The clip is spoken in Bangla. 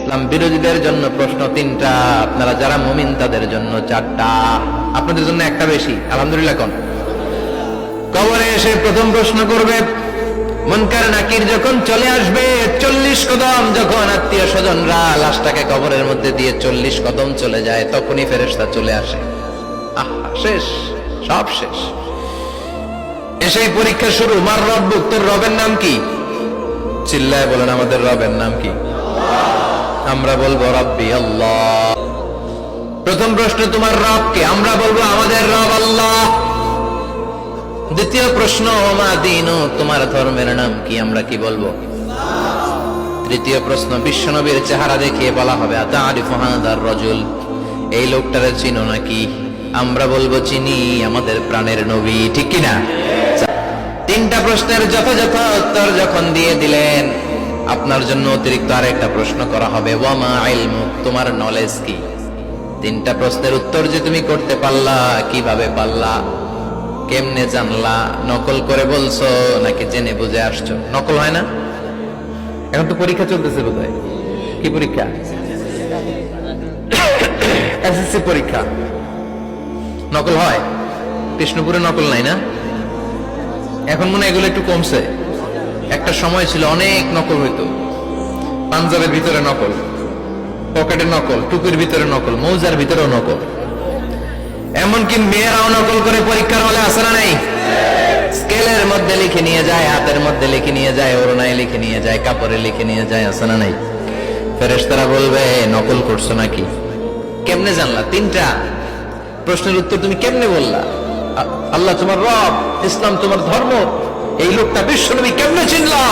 বিরোধীদের জন্য প্রশ্ন 3টা, আপনারা যারা মুমিন তাদের জন্য 4টা, আপনাদের জন্য একটা বেশি। আলহামদুলিল্লাহ। কোন কবরে এসে প্রথম প্রশ্ন করবে মুনকার নাকির যখন চলে আসবে, 40 কদম যখন আত্মীয় স্বজনরা লাশটাকে কবরের মধ্যে দিয়ে 40 কদম চলে যায়, তখনই ফেরেশতা চলে আসে। শেষ, সব শেষ। এসেই পরীক্ষা শুরু। মার রব্বুক, তোর রবের নাম কি? চিল্লায় বলেন, আমাদের রবের নাম কি? আমরা বলবো রব্বি আল্লাহ। প্রথম প্রশ্ন, তোমার রব কে? আমরা বলবো আমাদের রব আল্লাহ। দ্বিতীয় প্রশ্ন, ওমা দীনু, তোমার ধর্মের নাম কি? আমরা কি বলবো? তৃতীয় প্রশ্ন, বিশ্বনবীর চেহারা দেখিয়ে বলা হবে আতারিফু হাদার রাজুল, এই লোকটারে চিনো নাকি? আমরা বলবো চিনি, আমাদের প্রাণের নবী। ঠিক কি না? 3টা প্রশ্নের যথাযথ উত্তর যখন দিয়ে দিলেন, আপনার জন্য অতিরিক্ত আরেকটা প্রশ্ন করা হবে, ওয়ামা ইলমুক, তোমার নলেজ কি? 3টা প্রশ্নের উত্তর যে তুমি করতে পারলা, কিভাবে পারলা, কেমনে জানলা? নকল করে বলছো নাকি জেনে বুঝে আসছো? নকল হয় না? এখন তো পরীক্ষা চলতেছে বোধহয়। কি পরীক্ষা? এসএসসি পরীক্ষা। নকল হয়? কৃষ্ণপুরে নকল নাই না? এখন মনে হয় এগুলো একটু কমছে। একটা সময় ছিল অনেক নকল হইতো। পাঞ্জাবের ভিতরে নকল, পকেটে নকল, টুপির ভিতরে নকল, মৌজার ভিতরেও নকল। এমনকি মেয়েরাও নকল করে পরীক্ষার হলে আসে না নাই? স্কেলের মধ্যে লিখে নিয়ে যায়, হাতের মধ্যে লিখে নিয়ে যায়, ওড়নায় লিখে নিয়ে যায়, কাপড়ে লিখে নিয়ে যায়, আসে না নাই? ফেরেশতারা বলবে নকল করছো নাকি? কেমনে জানলা? 3টা প্রশ্নের উত্তর তুমি কেমনে বললা? আল্লাহ তোমার রব, ইসলাম তোমার ধর্ম, এই লোকটা বিশ্বনবী, কেমনে চিনলা?